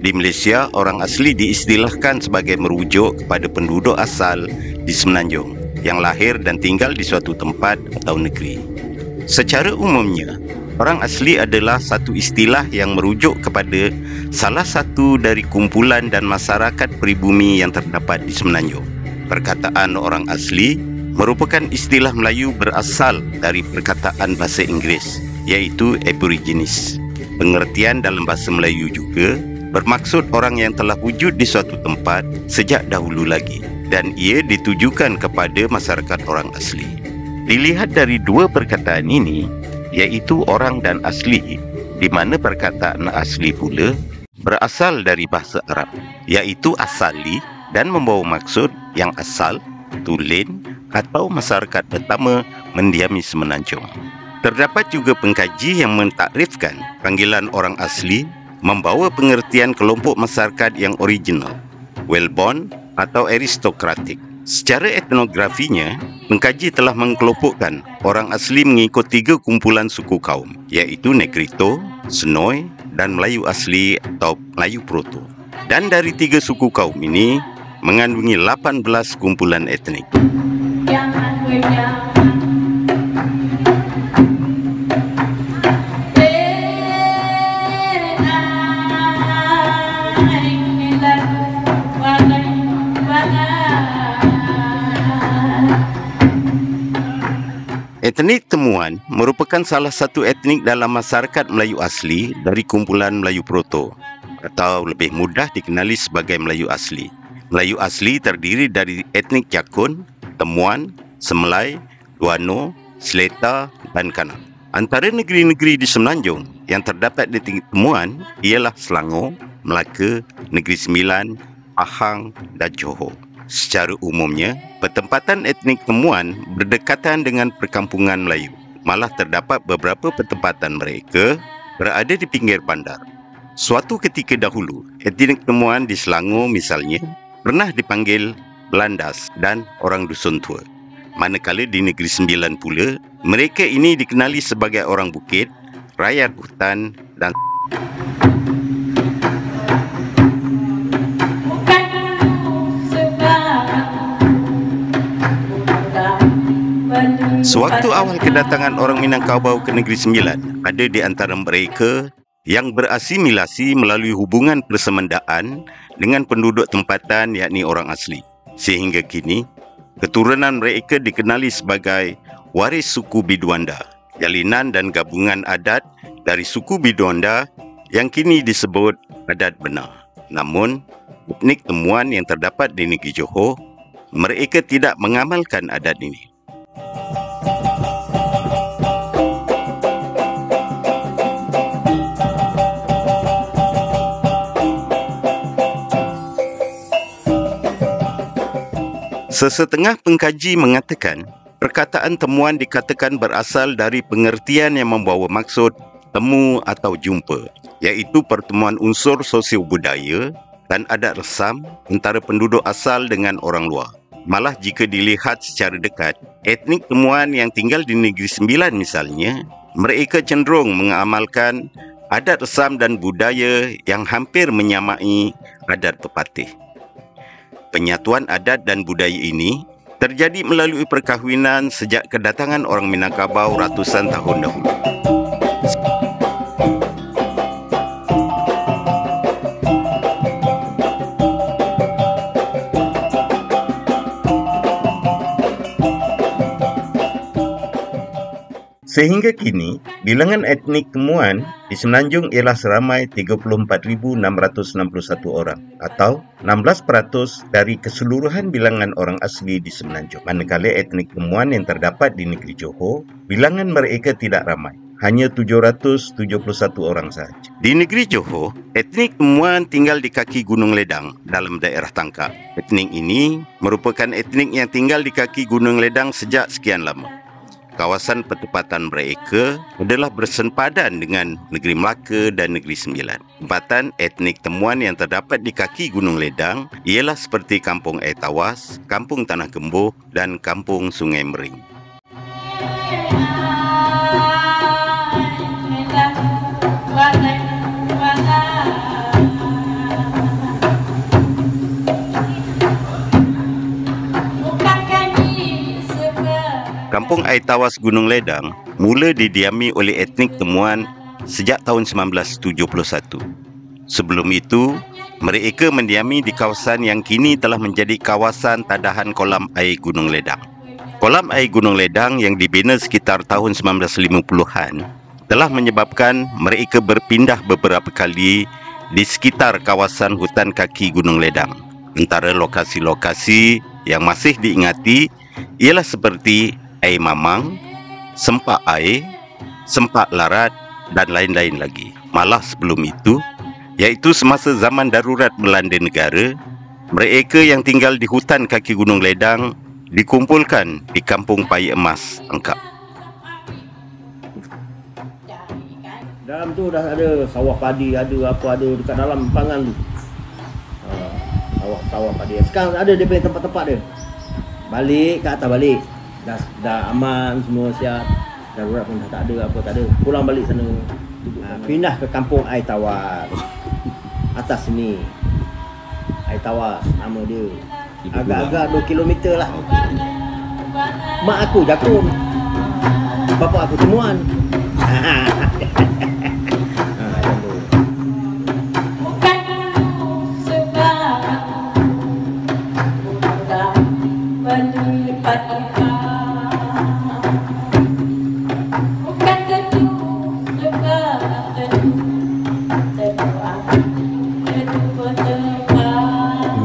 Di Malaysia, orang asli diistilahkan sebagai merujuk kepada penduduk asal di Semenanjung yang lahir dan tinggal di suatu tempat atau negeri. Secara umumnya, orang asli adalah satu istilah yang merujuk kepada salah satu dari kumpulan dan masyarakat peribumi yang terdapat di Semenanjung. Perkataan orang asli merupakan istilah Melayu berasal dari perkataan bahasa Inggeris, iaitu Aborigines. Pengertian dalam bahasa Melayu juga bermaksud orang yang telah wujud di suatu tempat sejak dahulu lagi, dan ia ditujukan kepada masyarakat orang asli. Dilihat dari dua perkataan ini, iaitu orang dan asli, di mana perkataan asli pula berasal dari bahasa Arab, iaitu asali, dan membawa maksud yang asal, tulen atau masyarakat pertama mendiami Semenanjung. Terdapat juga pengkaji yang mentakrifkan panggilan orang asli membawa pengertian kelompok masyarakat yang original, well-born atau aristokratik. Secara etnografinya, pengkaji telah mengkelompokkan orang asli mengikut 3 kumpulan suku kaum, iaitu Negrito, Senoi dan Melayu asli atau Melayu Proto. Dan dari 3 suku kaum ini mengandungi 18 kumpulan etnik. Etnik Temuan merupakan salah satu etnik dalam masyarakat Melayu asli dari kumpulan Melayu Proto, atau lebih mudah dikenali sebagai Melayu asli. Melayu asli terdiri dari etnik Jakun, Temuan, Semelai, Duano, Seleta dan Kanak. Antara negeri-negeri di Semenanjung yang terdapat di etnik Temuan ialah Selangor, Melaka, Negeri Sembilan, Pahang dan Johor. Secara umumnya, pertempatan etnik Temuan berdekatan dengan perkampungan Melayu. Malah terdapat beberapa pertempatan mereka berada di pinggir bandar. Suatu ketika dahulu, etnik Temuan di Selangor misalnya pernah dipanggil Belandas dan orang dusun tua. Manakala di Negeri Sembilan pula, mereka ini dikenali sebagai orang bukit, rakyat hutan dan sewaktu awal kedatangan orang Minangkabau ke Negeri Sembilan, ada di antara mereka yang berasimilasi melalui hubungan persemendaan dengan penduduk tempatan, yakni orang asli. Sehingga kini, keturunan mereka dikenali sebagai waris suku Biduanda, jalinan dan gabungan adat dari suku Biduanda yang kini disebut adat Benar. Namun, etnik Temuan yang terdapat di negeri Johor, mereka tidak mengamalkan adat ini. Sesetengah pengkaji mengatakan, perkataan Temuan dikatakan berasal dari pengertian yang membawa maksud temu atau jumpa, iaitu pertemuan unsur sosio-budaya dan adat resam antara penduduk asal dengan orang luar. Malah jika dilihat secara dekat, etnik Temuan yang tinggal di Negeri Sembilan misalnya, mereka cenderung mengamalkan adat resam dan budaya yang hampir menyamai adat pepatih. Penyatuan adat dan budaya ini terjadi melalui perkahwinan sejak kedatangan orang Minangkabau ratusan tahun dahulu. Sehingga kini, bilangan etnik Temuan di Semenanjung ialah seramai 34,661 orang atau 16% dari keseluruhan bilangan orang asli di Semenanjung. Manakala etnik Temuan yang terdapat di negeri Johor, bilangan mereka tidak ramai, hanya 771 orang sahaja. Di negeri Johor, etnik Temuan tinggal di kaki Gunung Ledang dalam daerah Tangkak. Etnik ini merupakan etnik yang tinggal di kaki Gunung Ledang sejak sekian lama. Kawasan pertempatan mereka adalah bersempadan dengan negeri Melaka dan negeri Sembilan. Tempatan etnik Temuan yang terdapat di kaki Gunung Ledang ialah seperti Kampung Air Tawas, Kampung Tanah Gembuh dan Kampung Sungai Mering. Kampung Air Tawas Gunung Ledang mula didiami oleh etnik Temuan sejak tahun 1971. Sebelum itu, mereka mendiami di kawasan yang kini telah menjadi kawasan tadahan kolam air Gunung Ledang. Kolam air Gunung Ledang yang dibina sekitar tahun 1950-an telah menyebabkan mereka berpindah beberapa kali di sekitar kawasan hutan kaki Gunung Ledang. Antara lokasi-lokasi yang masih diingati ialah seperti Air Mamang, Sempak Air, Sempak Larat dan lain-lain lagi. Malah sebelum itu, iaitu semasa zaman darurat melanda negara, mereka yang tinggal di hutan kaki Gunung Ledang dikumpulkan di Kampung Paya Emas, Angkap. Dalam tu dah ada sawah padi, ada apa, ada dekat dalam pangan tu. Sawah padi. Sekarang ada dia punya tempat-tempat dia. Balik ke atas balik. Dah aman semua, siap. Darurat pun dah tak ada apa, tak ada. Pulang balik sana. Pindah ke Kampung Air Tawas. Atas sini. Air Tawas nama dia. Agak-agak 2 kilometer lah. Mak aku Jakun, bapa aku Temuan.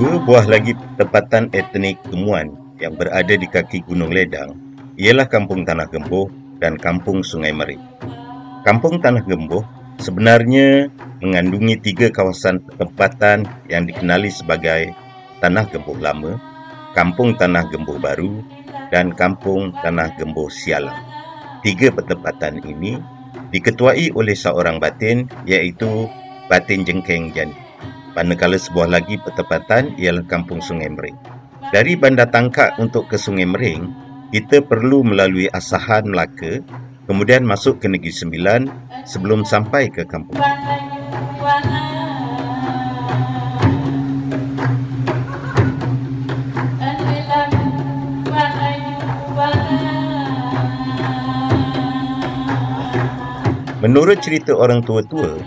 Dua buah lagi tempatan etnik Temuan yang berada di kaki Gunung Ledang ialah Kampung Tanah Gemboh dan Kampung Sungai Merik. Kampung Tanah Gemboh sebenarnya mengandungi 3 kawasan pertempatan yang dikenali sebagai Tanah Gemboh Lama, Kampung Tanah Gemboh Baru dan Kampung Tanah Gemboh Sialang. 3 pertempatan ini diketuai oleh seorang batin iaitu Batin Jengkeng Jani. Manakala sebuah lagi pertempatan ialah Kampung Sungai Mering. Dari Bandar Tangkak untuk ke Sungai Mering, kita perlu melalui Asahan Melaka, kemudian masuk ke Negeri Sembilan sebelum sampai ke kampung. Menurut cerita orang tua-tua,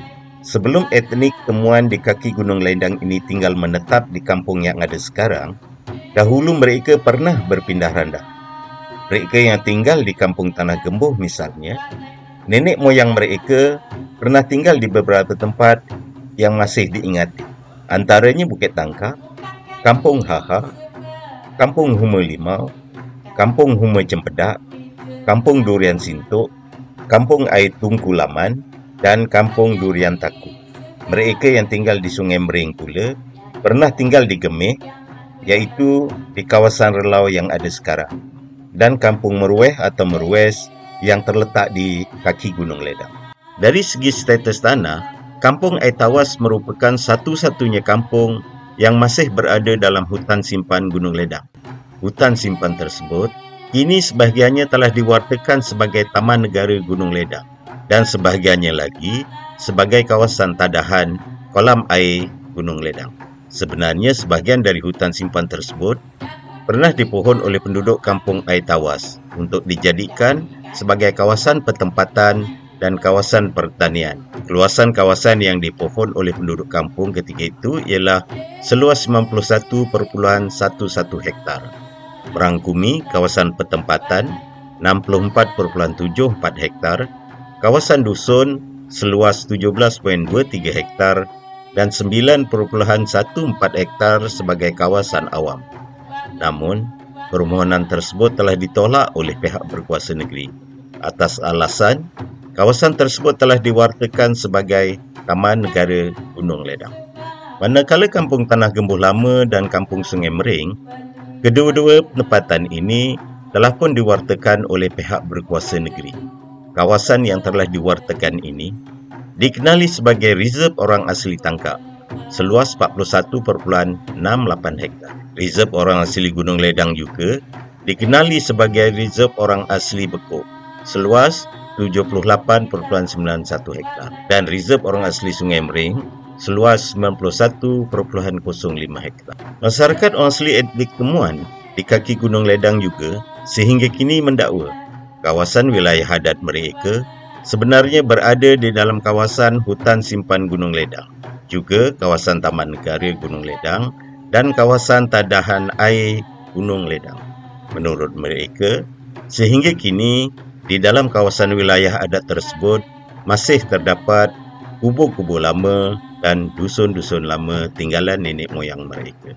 sebelum etnik Temuan di kaki Gunung Ledang ini tinggal menetap di kampung yang ada sekarang, dahulu mereka pernah berpindah randah. Mereka yang tinggal di Kampung Tanah Gemboh misalnya, nenek moyang mereka pernah tinggal di beberapa tempat yang masih diingati. Antaranya Bukit Tangkak, Kampung Haha, Kampung Huma Limau, Kampung Huma Cempedak, Kampung Durian Sintok, Kampung Air Tungku Laman, dan Kampung Durian Taku. Mereka yang tinggal di Sungai Mering pula pernah tinggal di Gemeh, iaitu di kawasan Relau yang ada sekarang, dan Kampung Merueh atau Merues yang terletak di kaki Gunung Ledang. Dari segi status tanah, Kampung Air Tawas merupakan satu-satunya kampung yang masih berada dalam hutan simpan Gunung Ledang. Hutan simpan tersebut kini sebahagiannya telah diwartakan sebagai Taman Negara Gunung Ledang dan sebahagiannya lagi sebagai kawasan tadahan kolam air Gunung Ledang. Sebenarnya sebahagian dari hutan simpan tersebut pernah dipohon oleh penduduk Kampung Air Tawas untuk dijadikan sebagai kawasan pertempatan dan kawasan pertanian. Luasan kawasan yang dipohon oleh penduduk kampung ketika itu ialah seluas 91.11 hektar. Merangkumi kawasan pertempatan 64.74 hektar, kawasan dusun seluas 17.23 hektar dan 9.14 hektar sebagai kawasan awam. Namun, permohonan tersebut telah ditolak oleh pihak berkuasa negeri atas alasan kawasan tersebut telah diwartakan sebagai Taman Negara Gunung Ledang. Manakala Kampung Tanah Gemboh Lama dan Kampung Sungai Mering, kedua-dua penempatan ini telah pun diwartakan oleh pihak berkuasa negeri. Kawasan yang telah diwartakan ini dikenali sebagai Reserve Orang Asli Tangkak, seluas 41.68 hektar. Reserve Orang Asli Gunung Ledang juga dikenali sebagai Reserve Orang Asli Bekok, seluas 78.91 hektar. Dan Reserve Orang Asli Sungai Mering, seluas 91.05 hektar. Masyarakat orang asli etnik Temuan di kaki Gunung Ledang juga sehingga kini mendakwa kawasan wilayah adat mereka sebenarnya berada di dalam kawasan hutan simpan Gunung Ledang, juga kawasan Taman Negara Gunung Ledang dan kawasan tadahan air Gunung Ledang. Menurut mereka, sehingga kini di dalam kawasan wilayah adat tersebut masih terdapat kubur-kubur lama dan dusun-dusun lama tinggalan nenek moyang mereka.